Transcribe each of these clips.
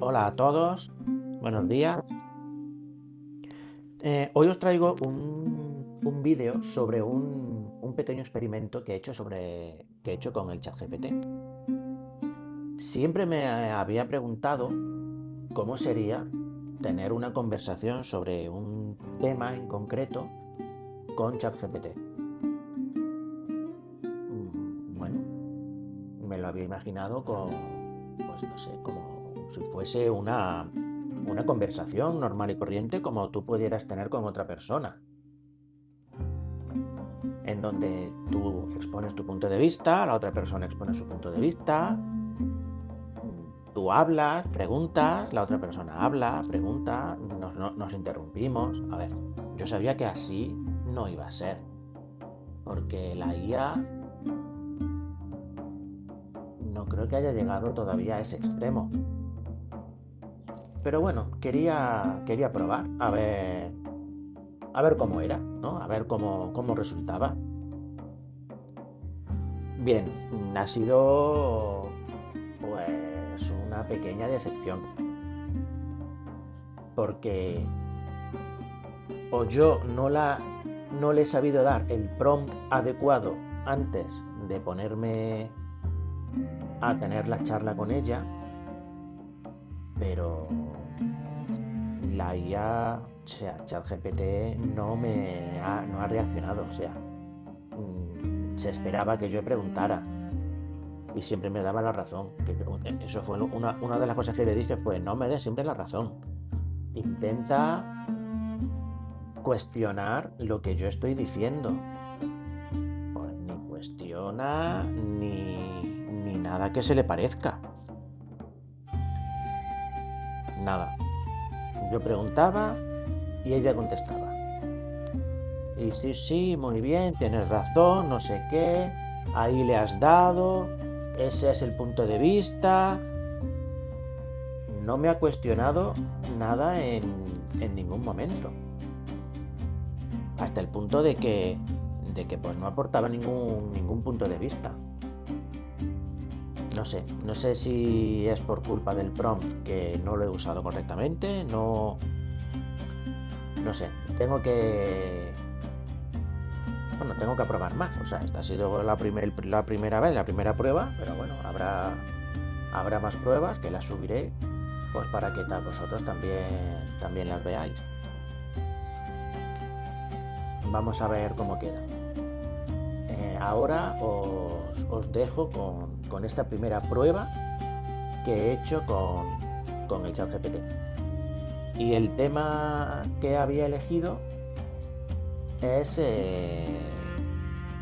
Hola a todos, buenos días. Hoy os traigo un vídeo sobre un pequeño experimento que he hecho con el ChatGPT. Siempre me había preguntado cómo sería tener una conversación sobre un tema en concreto con ChatGPT. Bueno, me lo había imaginado pues no sé, como si fuese una conversación normal y corriente como tú pudieras tener con otra persona, en donde tú expones tu punto de vista, la otra persona expone su punto de vista, tú hablas, preguntas, la otra persona habla, pregunta, nos interrumpimos. A ver, yo sabía que así no iba a ser, porque la IA no creo que haya llegado todavía a ese extremo. Pero bueno, quería probar, a ver cómo era, ¿no? A ver cómo resultaba. Bien, ha sido pues una pequeña decepción, porque o yo no le he sabido dar el prompt adecuado antes de ponerme a tener la charla con ella, pero la IA, o sea, ChatGPT no ha reaccionado, o sea, se esperaba que yo preguntara y siempre me daba la razón. Eso fue una de las cosas que le dije fue, no me des siempre la razón. Intenta cuestionar lo que yo estoy diciendo. Pues ni cuestiona ni nada que se le parezca. Nada. Yo preguntaba y ella contestaba. Y sí, sí, muy bien, tienes razón, no sé qué, ahí le has dado, ese es el punto de vista. No me ha cuestionado nada en ningún momento. Hasta el punto de que pues no aportaba ningún punto de vista. No sé si es por culpa del prompt que no lo he usado correctamente, no sé, tengo que probar más. O sea, esta ha sido la primera vez, la primera prueba, pero bueno, habrá más pruebas que las subiré, pues para que vosotros también las veáis. Vamos a ver cómo queda. Ahora os dejo con esta primera prueba que he hecho con el ChatGPT. Y el tema que había elegido es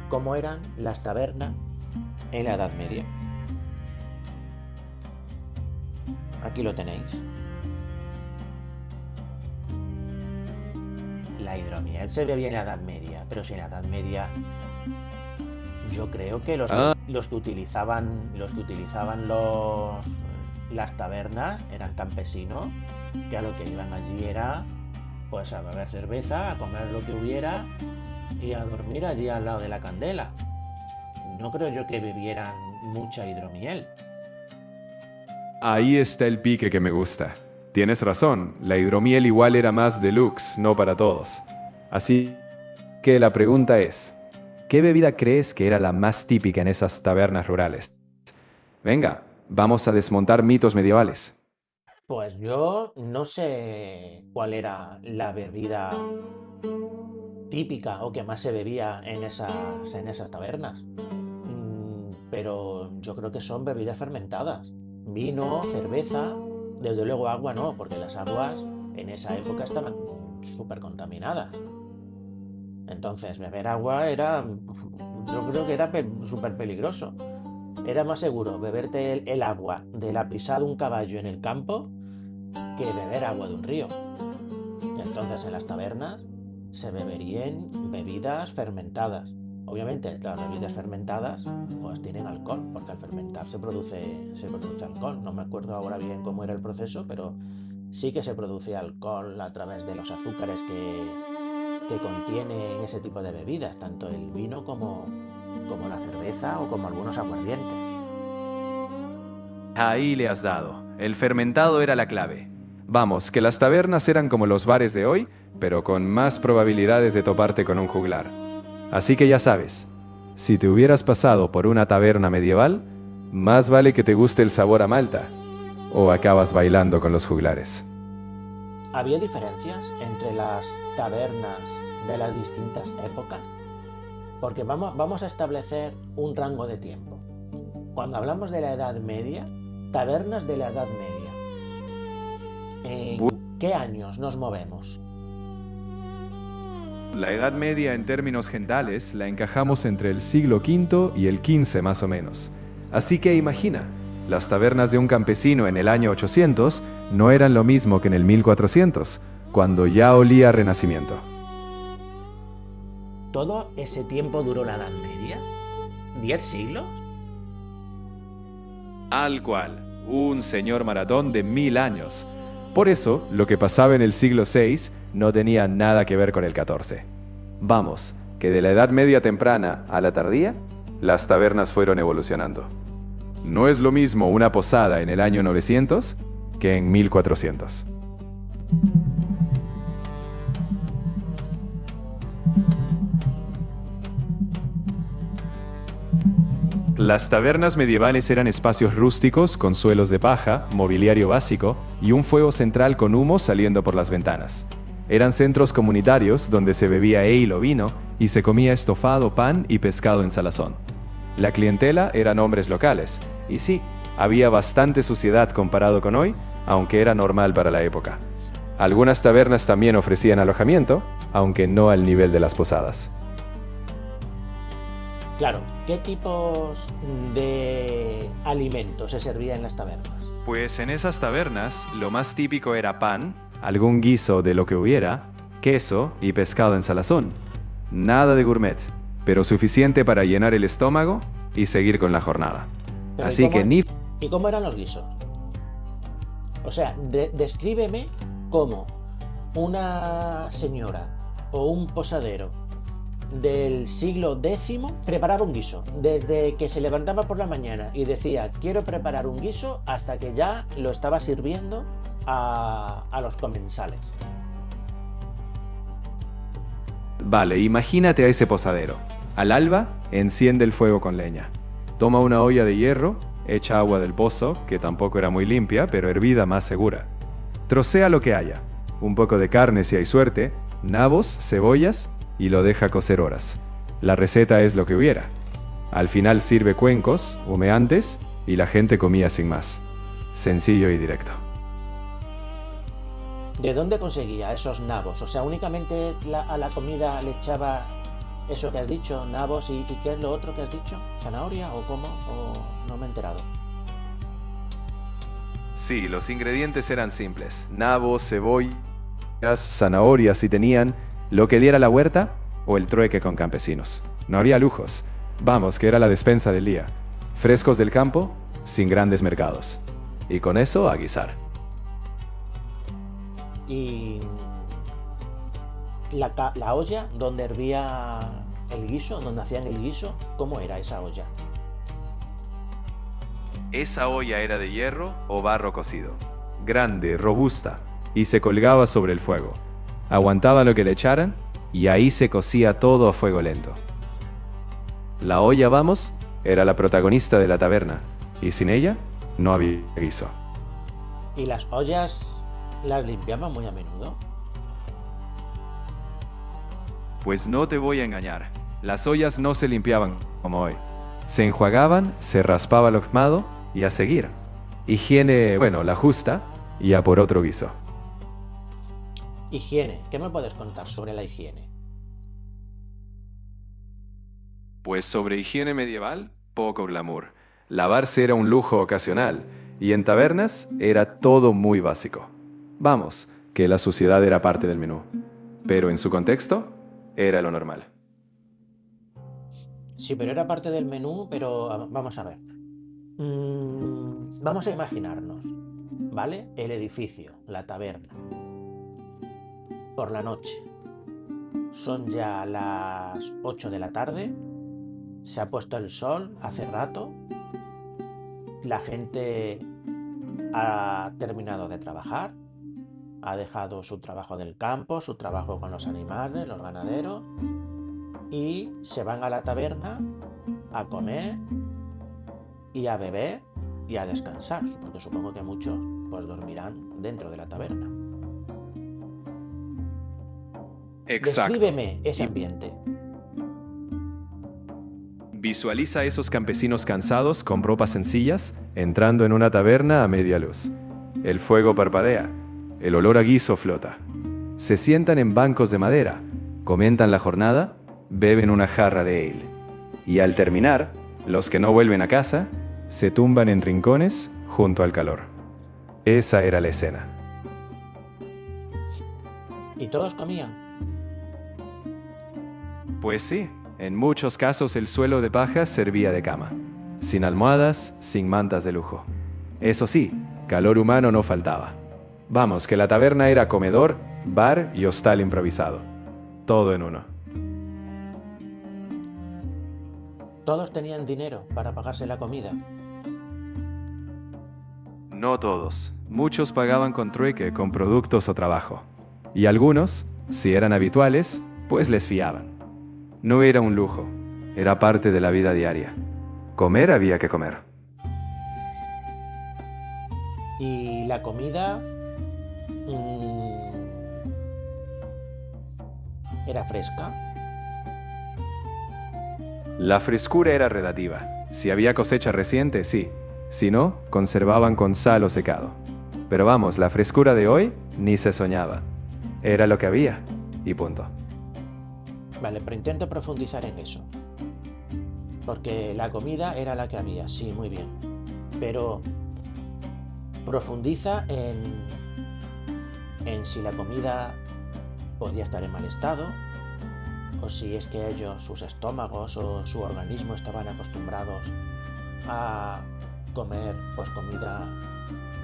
cómo eran las tabernas en la Edad Media. Aquí lo tenéis. La hidromiel se bebía en la Edad Media, pero si en la Edad Media yo creo que Ah, los que utilizaban las tabernas eran campesinos que a lo que iban allí era pues a beber cerveza, a comer lo que hubiera y a dormir allí al lado de la candela. No creo yo que bebieran mucha hidromiel. ahí está el pique que me gusta. Tienes razón, la hidromiel igual era más deluxe, no para todos. Así que la pregunta es, ¿qué bebida crees que era la más típica en esas tabernas rurales? Venga, vamos a desmontar mitos medievales. Pues yo no sé cuál era la bebida típica o que más se bebía en esas tabernas. Pero yo creo que son bebidas fermentadas. Vino, cerveza, desde luego agua no, porque las aguas en esa época estaban súper contaminadas. Entonces beber agua yo creo que era súper peligroso. Era más seguro beberte el agua de la pisada de un caballo en el campo que beber agua de un río. Entonces en las tabernas se beberían bebidas fermentadas. Obviamente las bebidas fermentadas pues tienen alcohol, porque al fermentar se produce alcohol. No me acuerdo ahora bien cómo era el proceso, pero sí que se produce alcohol a través de los azúcares que contienen ese tipo de bebidas, tanto el vino como la cerveza o como algunos aguardientes. Ahí le has dado. El fermentado era la clave. Vamos, que las tabernas eran como los bares de hoy, pero con más probabilidades de toparte con un juglar. Así que ya sabes, si te hubieras pasado por una taberna medieval, más vale que te guste el sabor a malta, o acabas bailando con los juglares. ¿Había diferencias entre las tabernas de las distintas épocas? Porque vamos a establecer un rango de tiempo. Cuando hablamos de la Edad Media, tabernas de la Edad Media, ¿en qué años nos movemos? La Edad Media en términos generales la encajamos entre el siglo V y el XV más o menos. Así que imagina, las tabernas de un campesino en el año 800 no eran lo mismo que en el 1400, cuando ya olía a renacimiento. ¿Todo ese tiempo duró la Edad Media? ¿10 siglos? Al cual, un señor maratón de 1000 años. Por eso, lo que pasaba en el siglo VI no tenía nada que ver con el XIV. Vamos, que de la Edad Media temprana a la tardía, las tabernas fueron evolucionando. No es lo mismo una posada en el año 900 que en 1400. Las tabernas medievales eran espacios rústicos con suelos de paja, mobiliario básico y un fuego central con humo saliendo por las ventanas. Eran centros comunitarios donde se bebía ale o vino y se comía estofado, pan y pescado en salazón. La clientela eran hombres locales, y sí, había bastante suciedad comparado con hoy, aunque era normal para la época. Algunas tabernas también ofrecían alojamiento, aunque no al nivel de las posadas. Claro, ¿qué tipos de alimentos se servían en las tabernas? Pues en esas tabernas lo más típico era pan, algún guiso de lo que hubiera, queso y pescado en salazón. Nada de gourmet, pero suficiente para llenar el estómago y seguir con la jornada. Pero Así que ni... ¿Y cómo eran los guisos? O sea, descríbeme cómo una señora o un posadero del siglo X preparaba un guiso. Desde que se levantaba por la mañana y decía quiero preparar un guiso hasta que ya lo estaba sirviendo a los comensales. Vale, imagínate a ese posadero. Al alba, enciende el fuego con leña. Toma una olla de hierro, echa agua del pozo, que tampoco era muy limpia, pero hervida más segura. Trocea lo que haya. Un poco de carne si hay suerte, nabos, cebollas y lo deja cocer horas. La receta es lo que hubiera. Al final sirve cuencos, humeantes y la gente comía sin más. Sencillo y directo. ¿De dónde conseguía esos nabos? O sea, únicamente a la comida le echaba eso que has dicho, nabos, y ¿qué es lo otro que has dicho? ¿Zanahoria o cómo? ¿O no me he enterado? Sí, los ingredientes eran simples. Nabos, cebollas, zanahorias si tenían, lo que diera la huerta o el trueque con campesinos. No había lujos. Vamos, que era la despensa del día. Frescos del campo, sin grandes mercados. Y con eso a guisar. Y la olla donde hervía el guiso, donde hacían el guiso, ¿cómo era esa olla? Esa olla era de hierro o barro cocido. Grande, robusta, y se colgaba sobre el fuego. Aguantaba lo que le echaran y ahí se cocía todo a fuego lento. La olla, vamos, era la protagonista de la taberna, y sin ella no había guiso. ¿Y las ollas las limpiaban muy a menudo? Pues no te voy a engañar, las ollas no se limpiaban como hoy. Se enjuagaban, se raspaba el ahumado y a seguir. Higiene, bueno, la justa, y a por otro guiso. Higiene, ¿qué me puedes contar sobre la higiene? Pues sobre higiene medieval, poco glamour. Lavarse era un lujo ocasional, y en tabernas era todo muy básico. Vamos, que la suciedad era parte del menú. Pero en su contexto, era lo normal. Sí, pero era parte del menú, pero vamos a ver. Vamos a imaginarnos, ¿vale? El edificio, la taberna. Por la noche. Son ya las 8 de la tarde. Se ha puesto el sol hace rato. La gente ha terminado de trabajar, ha dejado su trabajo del campo, su trabajo con los animales, los ganaderos, y se van a la taberna a comer y a beber y a descansar, porque supongo que muchos pues dormirán dentro de la taberna. Exacto. Descríbeme ese ambiente. Visualiza a esos campesinos cansados con ropas sencillas entrando en una taberna a media luz. El fuego parpadea, el olor a guiso flota. Se sientan en bancos de madera, comentan la jornada, beben una jarra de ale. Y al terminar, los que no vuelven a casa se tumban en rincones junto al calor. Esa era la escena. ¿Y todos comían? Pues sí, en muchos casos el suelo de paja servía de cama. Sin almohadas, sin mantas de lujo. Eso sí, calor humano no faltaba. Vamos, que la taberna era comedor, bar y hostal improvisado. Todo en uno. ¿Todos tenían dinero para pagarse la comida? No todos. Muchos pagaban con trueque, con productos o trabajo. Y algunos, si eran habituales, pues les fiaban. No era un lujo, era parte de la vida diaria. Comer había que comer. ¿Y la comida era fresca? La frescura era relativa. Si había cosecha reciente, sí. Si no, conservaban con sal o secado. Pero vamos, la frescura de hoy ni se soñaba. Era lo que había, y punto. Vale, pero intento profundizar en eso. Porque la comida era la que había, sí, muy bien. Pero profundiza en si la comida podía estar en mal estado, o si es que ellos, sus estómagos o su organismo estaban acostumbrados a comer pues comida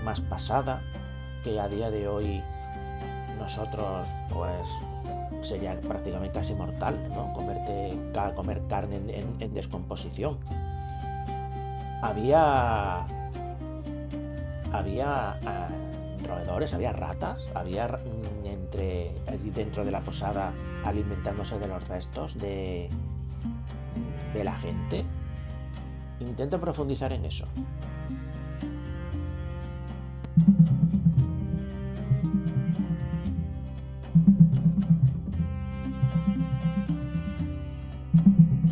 más pasada, que a día de hoy nosotros pues sería prácticamente casi mortal, ¿no? Comer carne en descomposición. Había roedores, había ratas, había dentro de la posada alimentándose de los restos de la gente. Intento profundizar en eso.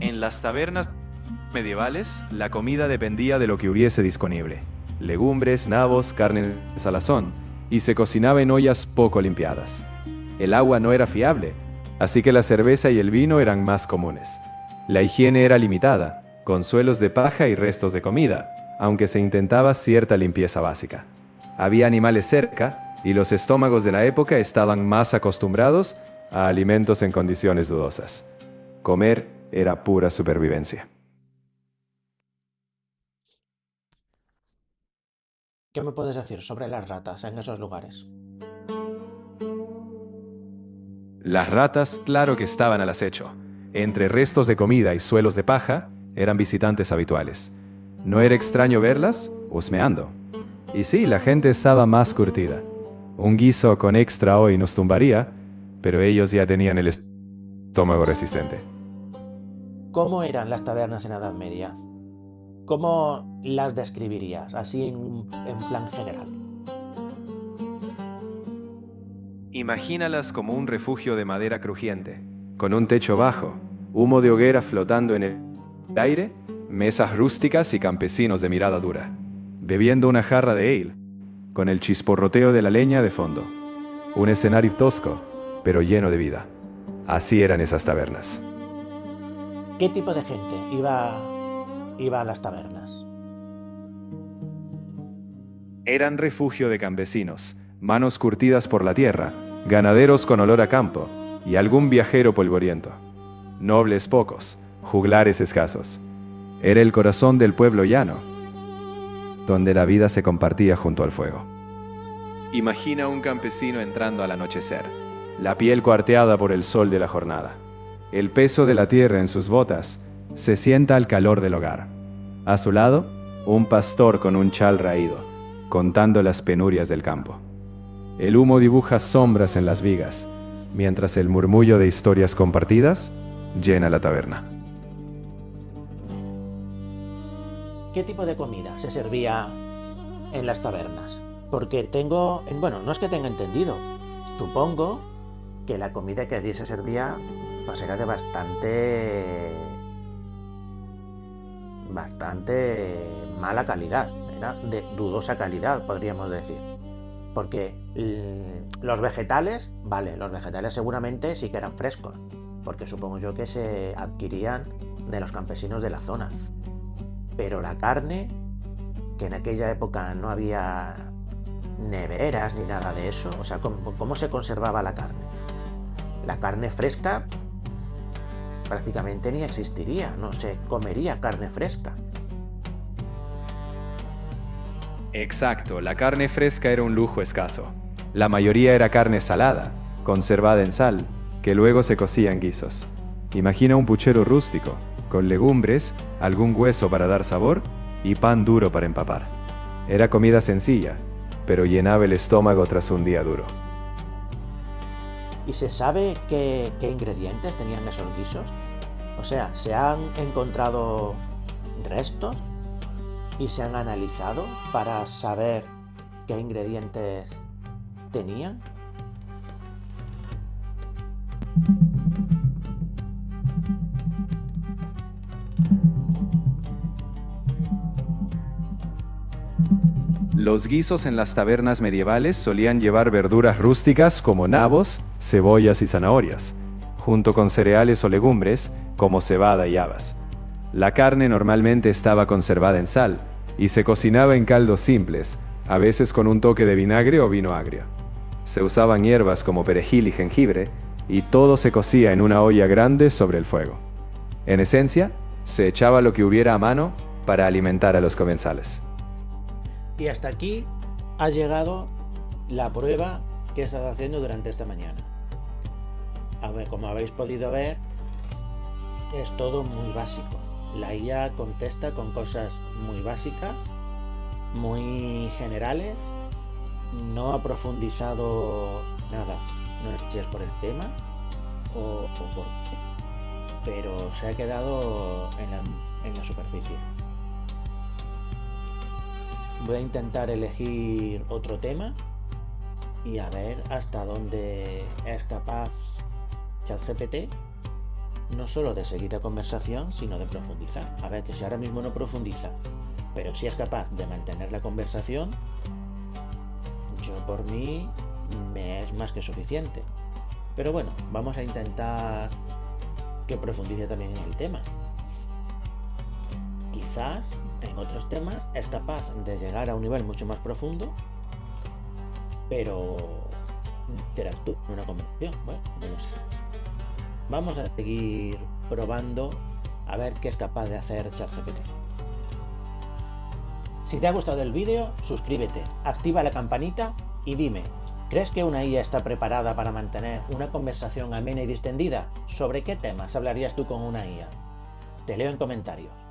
En las tabernas medievales, la comida dependía de lo que hubiese disponible. Legumbres, nabos, carne de salazón, y se cocinaba en ollas poco limpiadas. El agua no era fiable, así que la cerveza y el vino eran más comunes. La higiene era limitada, con suelos de paja y restos de comida, aunque se intentaba cierta limpieza básica. Había animales cerca, y los estómagos de la época estaban más acostumbrados a alimentos en condiciones dudosas. Comer era pura supervivencia. ¿Qué me puedes decir sobre las ratas en esos lugares? Las ratas, claro que estaban al acecho. Entre restos de comida y suelos de paja, eran visitantes habituales. No era extraño verlas husmeando. Y sí, la gente estaba más curtida. Un guiso con extra hoy nos tumbaría, pero ellos ya tenían el estómago resistente. ¿Cómo eran las tabernas en la Edad Media? ¿Cómo las describirías, así en plan general? Imagínalas como un refugio de madera crujiente, con un techo bajo, humo de hoguera flotando en el aire, mesas rústicas y campesinos de mirada dura, bebiendo una jarra de ale, con el chisporroteo de la leña de fondo. Un escenario tosco, pero lleno de vida. Así eran esas tabernas. ¿Qué tipo de gente iba a las tabernas? Eran refugio de campesinos, manos curtidas por la tierra, ganaderos con olor a campo y algún viajero polvoriento. Nobles pocos, juglares escasos. Era el corazón del pueblo llano, donde la vida se compartía junto al fuego. Imagina un campesino entrando al anochecer, la piel cuarteada por el sol de la jornada. El peso de la tierra en sus botas, se sienta al calor del hogar. A su lado, un pastor con un chal raído, contando las penurias del campo. El humo dibuja sombras en las vigas, mientras el murmullo de historias compartidas llena la taberna. ¿Qué tipo de comida se servía en las tabernas? Porque bueno, no es que tenga entendido, supongo que la comida que allí se servía pues era de bastante mala calidad, era de dudosa calidad, podríamos decir. Porque los vegetales, vale, los vegetales seguramente sí que eran frescos, porque supongo yo que se adquirían de los campesinos de la zona. Pero la carne, que en aquella época no había neveras ni nada de eso, o sea, ¿cómo se conservaba la carne? La carne fresca prácticamente ni existiría, no se comería carne fresca. Exacto, la carne fresca era un lujo escaso. La mayoría era carne salada, conservada en sal, que luego se cocía en guisos. Imagina un puchero rústico, con legumbres, algún hueso para dar sabor y pan duro para empapar. Era comida sencilla, pero llenaba el estómago tras un día duro. ¿Y se sabe qué ingredientes tenían esos guisos? O sea, ¿se han encontrado restos y se han analizado para saber qué ingredientes tenían? Los guisos en las tabernas medievales solían llevar verduras rústicas como nabos, cebollas y zanahorias, junto con cereales o legumbres como cebada y habas. La carne normalmente estaba conservada en sal y se cocinaba en caldos simples, a veces con un toque de vinagre o vino agrio. Se usaban hierbas como perejil y jengibre y todo se cocía en una olla grande sobre el fuego. En esencia, se echaba lo que hubiera a mano para alimentar a los comensales. Y hasta aquí ha llegado la prueba que he estado haciendo durante esta mañana. A ver, como habéis podido ver, es todo muy básico. La IA contesta con cosas muy básicas, muy generales, no ha profundizado nada. No sé si es por el tema o por qué, pero se ha quedado en la superficie. Voy a intentar elegir otro tema y a ver hasta dónde es capaz ChatGPT, no solo de seguir la conversación, sino de profundizar. A ver, que si ahora mismo no profundiza, pero si es capaz de mantener la conversación, yo por mí me es más que suficiente. Pero bueno, vamos a intentar que profundice también en el tema. Quizás en otros temas es capaz de llegar a un nivel mucho más profundo, pero interactúa en una conversación. Bueno, no sé. Vamos a seguir probando a ver qué es capaz de hacer ChatGPT. Si te ha gustado el vídeo, suscríbete, activa la campanita y dime, ¿crees que una IA está preparada para mantener una conversación amena y distendida? ¿Sobre qué temas hablarías tú con una IA? Te leo en comentarios.